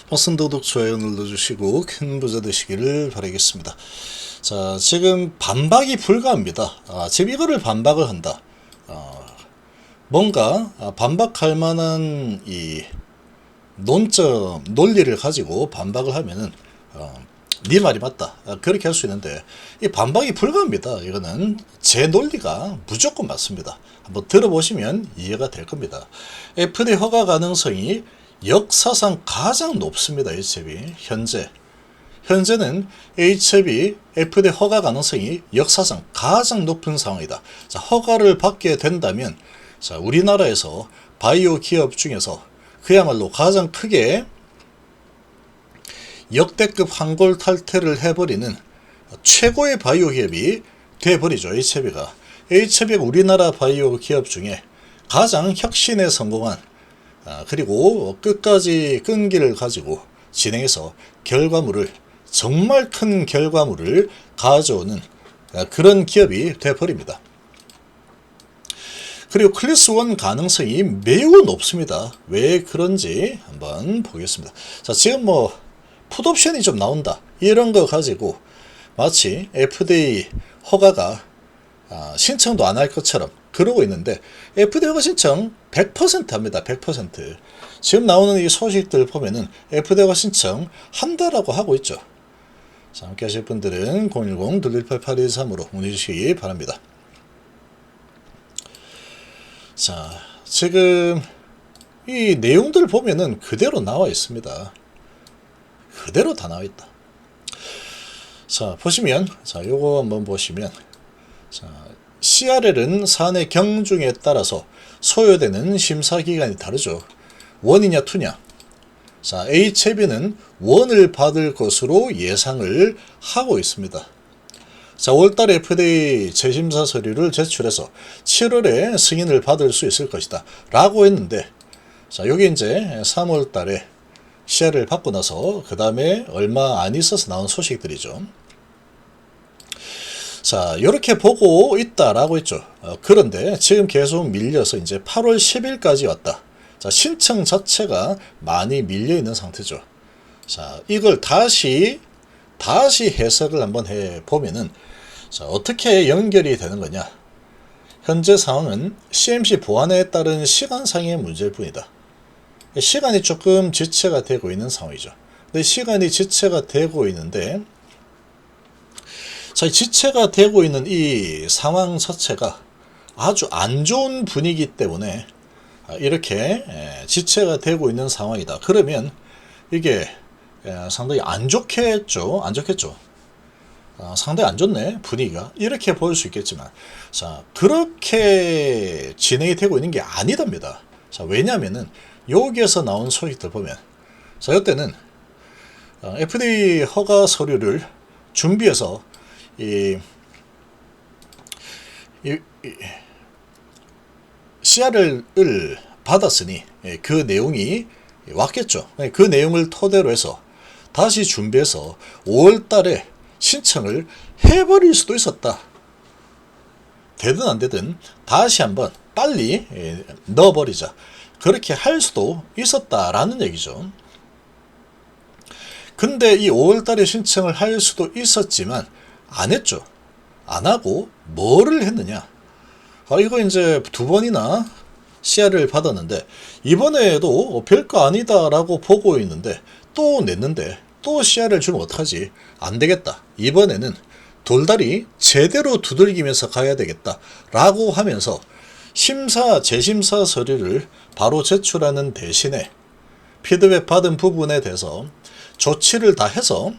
버튼 도둑 좋아요 눌러주시고 큰 부자 되시기를 바라겠습니다. 자, 지금 반박이 불가합니다. 지금 이거를 반박을 한다. 뭔가 반박할 만한 이 논리를 가지고 반박을 하면은 네 말이 맞다, 그렇게 할 수 있는데 이 반박이 불가합니다. 이거는 제 논리가 무조건 맞습니다. 한번 들어보시면 이해가 될 겁니다. FDA 허가 가능성이 역사상 가장 높습니다. HAB 현재는 HAB FDA 허가 가능성이 역사상 가장 높은 상황이다. 자, 허가를 받게 된다면, 자, 우리나라에서 바이오 기업 중에서 그야말로 가장 크게 역대급 한골 탈퇴를 해버리는 최고의 바이오 기업이 돼버리죠. HAB가 우리나라 바이오 기업 중에 가장 혁신에 성공한, 그리고 끝까지 끈기를 가지고 진행해서 정말 큰 결과물을 가져오는 그런 기업이 돼버립니다. 그리고 클래스 1 가능성이 매우 높습니다. 왜 그런지 한번 보겠습니다. 자, 지금 풋옵션이 좀 나온다, 이런 거 가지고 마치 FDA 허가가 신청도 안 할 것처럼 그러고 있는데, FDA 허가 신청 100% 합니다. 100%. 지금 나오는 이 소식들 보면은 FDA 허가 신청 한다라고 하고 있죠. 자, 함께 하실 분들은 010-218-8223으로 문의 주시기 바랍니다. 자, 지금 이 내용들 보면은 그대로 나와 있습니다. 그대로 다 나와 있다. 자, 보시면, 자, 요거 한번 보시면, 자, CRL은 사내 경중에 따라서 소요되는 심사기간이 다르죠. 1이냐 2냐. 자, HAB는 1을 받을 것으로 예상을 하고 있습니다. 자, 5월달에 FDA 재심사 서류를 제출해서 7월에 승인을 받을 수 있을 것이다 라고 했는데, 자, 여기 이제 3월달에 CR을 받고 나서 그 다음에 얼마 안 있어서 나온 소식들이죠. 자, 이렇게 보고 있다라고 했죠. 그런데 지금 계속 밀려서 이제 8월 10일까지 왔다. 자, 신청 자체가 많이 밀려 있는 상태죠. 자, 이걸 다시 해석을 한번 해 보면은, 자, 어떻게 연결이 되는 거냐? 현재 상황은 CMC 보완에 따른 시간상의 문제일 뿐이다. 시간이 조금 지체가 되고 있는 상황이죠. 근데 시간이 지체가 되고 있는데, 자, 지체가 되고 있는 이 상황 자체가 아주 안 좋은 분위기 때문에 이렇게 지체가 되고 있는 상황이다. 그러면 이게 상당히 안 좋겠죠. 상당히 안 좋네, 분위기가. 이렇게 보일 수 있겠지만, 자, 그렇게 진행이 되고 있는 게 아니답니다. 자, 왜냐면은 여기에서 나온 소식들 보면, 자, 이때는 FDA 허가 서류를 준비해서 CR을 받았으니 그 내용이 왔겠죠. 그 내용을 토대로 해서 다시 준비해서 5월달에 신청을 해버릴 수도 있었다. 되든 안 되든 다시 한번 빨리 넣어버리자, 그렇게 할 수도 있었다라는 얘기죠. 근데 이 5월달에 신청을 할 수도 있었지만 안 했죠. 안 하고 뭐를 했느냐? 이거 이제 2번이나 CR을 받았는데 이번에도 별거 아니다라고 보고 있는데 또 냈는데 또 CR을 주면 어떡하지? 안 되겠다. 이번에는 돌다리 제대로 두들기면서 가야 되겠다 라고 하면서 재심사 서류를 바로 제출하는 대신에 피드백 받은 부분에 대해서 조치를 다 해서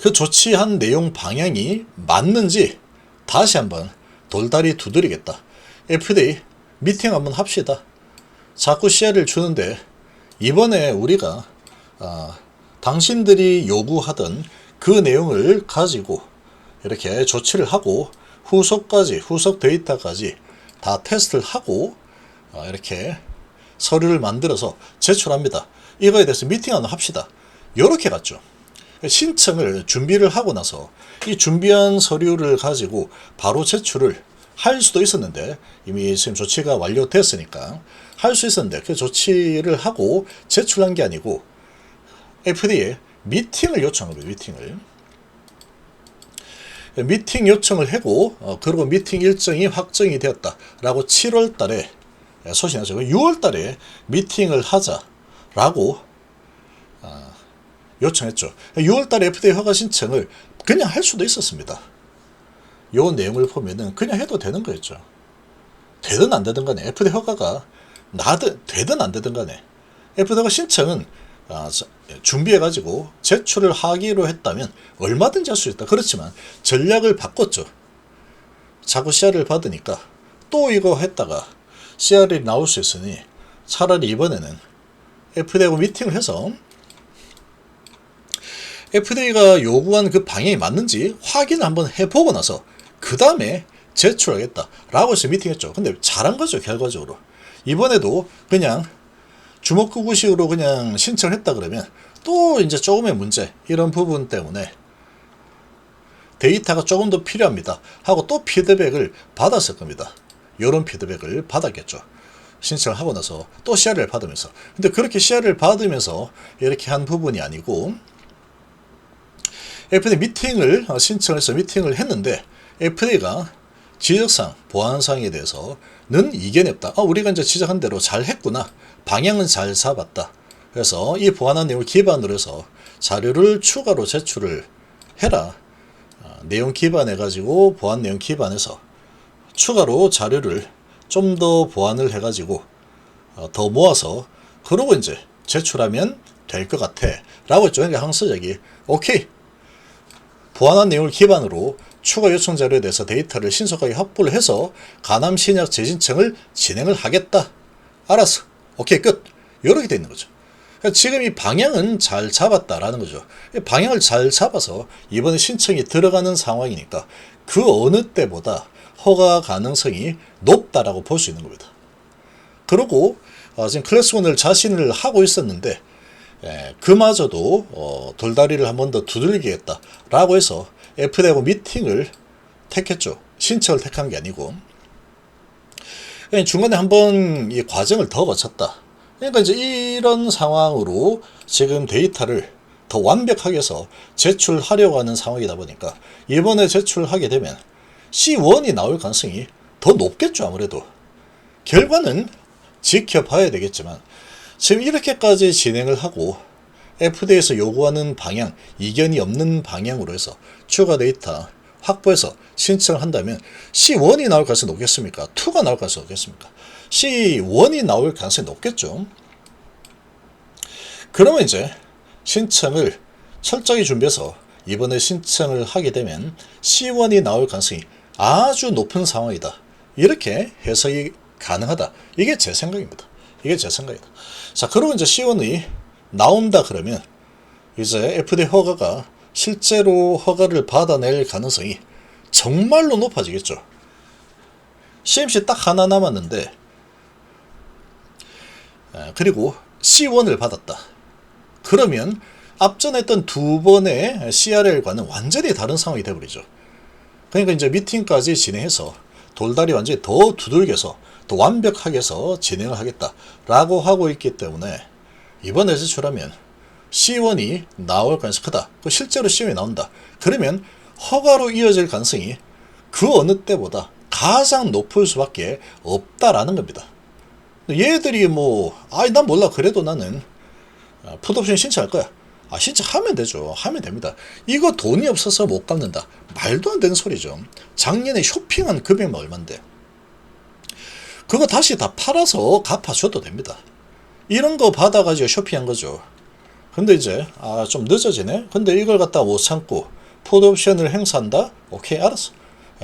그 조치한 내용 방향이 맞는지 다시 한번 돌다리 두드리겠다. FDA 미팅 한번 합시다. 자꾸 CR을 주는데 이번에 우리가 당신들이 요구하던 그 내용을 가지고 이렇게 조치를 하고 후속 데이터까지 다 테스트를 하고 이렇게 서류를 만들어서 제출합니다. 이거에 대해서 미팅 한번 합시다. 이렇게 갔죠. 신청을 준비를 하고 나서 이 준비한 서류를 가지고 바로 제출을 할 수도 있었는데, 이미 지금 조치가 완료됐으니까 할 수 있었는데 그 조치를 하고 제출한 게 아니고 FDA에 미팅을 요청한 겁니다. 미팅 요청을 하고 그리고 미팅 일정이 확정이 되었다라고 7월 달에 소신하죠. 6월 달에 미팅을 하자라고 요청했죠. 6월 달에 FDA 허가 신청을 그냥 할 수도 있었습니다. 요 내용을 보면은 그냥 해도 되는 거였죠. 되든 안 되든 간에 FDA 허가가 되든 안 되든 간에 FDA 허가 신청은 준비해가지고 제출을 하기로 했다면 얼마든지 할 수 있다. 그렇지만 전략을 바꿨죠. 자꾸 CR을 받으니까 또 이거 했다가 CR이 나올 수 있으니 차라리 이번에는 FDA하고 미팅을 해서 FDA가 요구한 그 방향이 맞는지 확인을 한번 해보고 나서 그 다음에 제출하겠다라고 해서 미팅했죠. 근데 잘한 거죠. 결과적으로 이번에도 그냥 주먹구구식으로 그냥 신청했다 그러면 또 이제 조금의 문제 이런 부분 때문에 데이터가 조금 더 필요합니다 하고 또 피드백을 받았을 겁니다. 이런 피드백을 받았겠죠. 신청을 하고 나서 또 CR을 받으면서. 근데 그렇게 CR을 받으면서 이렇게 한 부분이 아니고 FDA 미팅을 신청해서 미팅을 했는데 FDA가 지적사항, 보안사항에 대해서는 이겨냈다. 우리가 이제 지적한 대로 잘 했구나. 방향은 잘 잡았다. 그래서 이 보완한 내용을 기반으로 해서 자료를 추가로 제출을 해라. 내용 기반해가지고 보완 내용 기반해서 추가로 자료를 좀 더 보완을 해가지고 더 모아서 그러고 이제 제출하면 될 것 같아. 라고 했죠. 그러니까 항서적이 오케이. 보완한 내용을 기반으로 추가 요청 자료에 대해서 데이터를 신속하게 확보를 해서 간암 신약 재신청을 진행을 하겠다. 알았어. 오케이 끝. 이렇게 돼 있는 거죠. 지금 이 방향은 잘 잡았다라는 거죠. 방향을 잘 잡아서 이번에 신청이 들어가는 상황이니까 그 어느 때보다 허가 가능성이 높다라고 볼 수 있는 겁니다. 그리고 지금 클래스 1을 자신을 하고 있었는데 그마저도 돌다리를 한 번 더 두들기겠다라고 해서 FDA하고 미팅을 택했죠. 신청을 택한 게 아니고 중간에 한번 이 과정을 더 거쳤다. 그러니까 이제 이런 상황으로 지금 데이터를 더 완벽하게 해서 제출하려고 하는 상황이다 보니까 이번에 제출하게 되면 C1이 나올 가능성이 더 높겠죠. 아무래도 결과는 지켜봐야 되겠지만 지금 이렇게까지 진행을 하고 FDA에서 요구하는 방향, 이견이 없는 방향으로 해서 추가 데이터 확보해서 신청을 한다면 C1이 나올 가능성이 높겠습니까? 2가 나올 가능성이 높겠습니까? C1이 나올 가능성이 높겠죠. 그러면 이제 신청을 철저히 준비해서 이번에 신청을 하게 되면 C1이 나올 가능성이 아주 높은 상황이다. 이렇게 해석이 가능하다. 이게 제 생각입니다. 이게 제 생각이다. 자, 그리고 이제 C1이 나온다 그러면 이제 FDA 허가가 실제로 허가를 받아낼 가능성이 정말로 높아지겠죠. CMC 딱 하나 남았는데 그리고 C1을 받았다. 그러면 앞전에 했던 두 번의 CRL과는 완전히 다른 상황이 되어버리죠. 그러니까 이제 미팅까지 진행해서 돌다리 완전히 더 두들겨서 더 완벽하게 해서 진행을 하겠다라고 하고 있기 때문에 이번에 제출하면 C1이 나올 가능성이 크다. 실제로 C1이 나온다. 그러면 허가로 이어질 가능성이 그 어느 때보다 가장 높을 수밖에 없다라는 겁니다. 얘들이 난 몰라. 그래도 나는 풋옵션 신청할 거야. 신청하면 되죠. 하면 됩니다. 이거 돈이 없어서 못 갚는다. 말도 안 되는 소리죠. 작년에 쇼핑한 금액만 얼만데. 그거 다시 다 팔아서 갚아줘도 됩니다. 이런 거 받아가지고 쇼핑한 거죠. 근데 이제 좀 늦어지네. 근데 이걸 갖다 못 참고 풋옵션을 행사한다. 오케이, 알았어.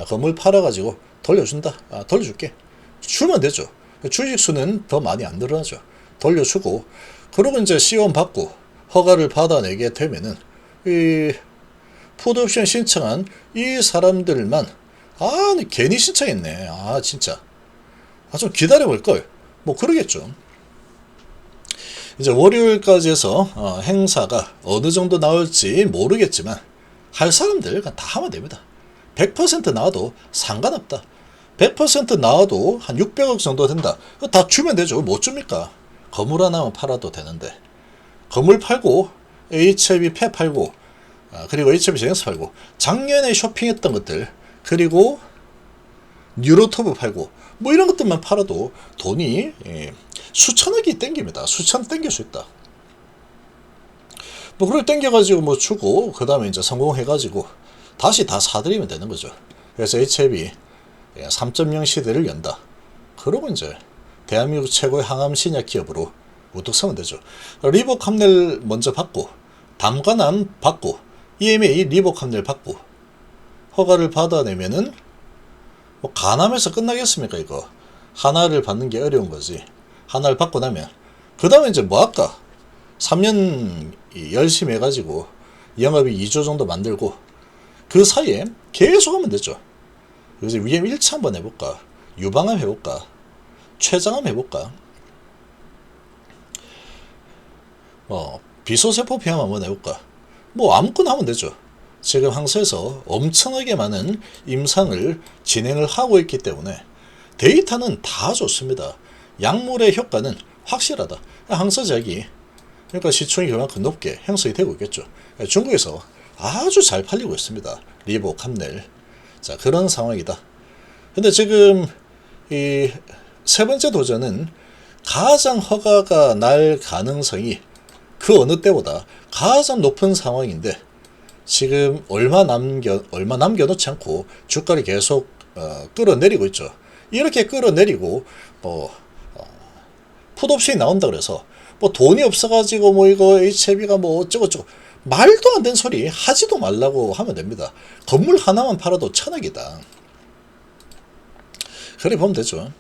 건물 팔아가지고 돌려준다. 돌려줄게. 주면 되죠. 주식수는 더 많이 안 늘어나죠. 돌려주고 그러고 이제 C1 받고 허가를 받아내게 되면은 이 풋옵션 신청한 이 사람들만 괜히 신청했네. 진짜 좀 기다려볼걸. 그러겠죠. 이제 월요일까지 해서 행사가 어느 정도 나올지 모르겠지만 할 사람들 다 하면 됩니다. 100% 나와도 상관없다. 100% 나와도 한 600억 정도 된다. 다 주면 되죠. 못 줍니까? 건물 하나만 팔아도 되는데. 건물 팔고 HLB 폐 팔고 그리고 HLB 제형스 팔고 작년에 쇼핑했던 것들 그리고 뉴로터브 팔고 뭐 이런 것들만 팔아도 돈이 수천억이 땡깁니다. 수천 땡길 수 있다. 뭐 그걸 땡겨가지고 뭐 주고 그 다음에 이제 성공해가지고 다시 다 사들이면 되는 거죠. 그래서 HLB 3.0 시대를 연다. 그러고 이제 대한민국 최고의 항암 신약 기업으로 우뚝 서면 되죠. 리보캄넬 먼저 받고 담관암 받고 EMA 리보캄넬 받고 허가를 받아내면은 뭐 간암에서 끝나겠습니까 이거. 하나를 받는 게 어려운 거지. 하나를 받고 나면 그 다음에 이제 뭐 할까. 3년 열심히 해가지고 영업이 2조 정도 만들고 그 사이에 계속 하면 되죠. 그래서 위암 1차 한번 해볼까. 유방암 해볼까. 췌장암 해볼까. 비소세포 비암 한번 해볼까. 뭐 아무거나 하면 되죠. 지금 항소에서 엄청나게 많은 임상을 진행을 하고 있기 때문에 데이터는 다 좋습니다. 약물의 효과는 확실하다. 항소작이 그러니까 시총이 그만큼 높게 형성이 되고 있겠죠. 중국에서 아주 잘 팔리고 있습니다. 리보캄넬. 자, 그런 상황이다. 근데 지금 이 세 번째 도전은 가장 허가가 날 가능성이 그 어느 때보다 가장 높은 상황인데 지금 얼마 남겨놓지 않고 주가를 계속 끌어내리고 있죠. 이렇게 끌어내리고 풋옵션이 나온다 그래서 뭐 돈이 없어가지고 뭐 이거 HLB가 뭐 어쩌고저쩌고 말도 안 되는 소리 하지도 말라고 하면 됩니다. 건물 하나만 팔아도 1,000억이다. 그래 보면 되죠.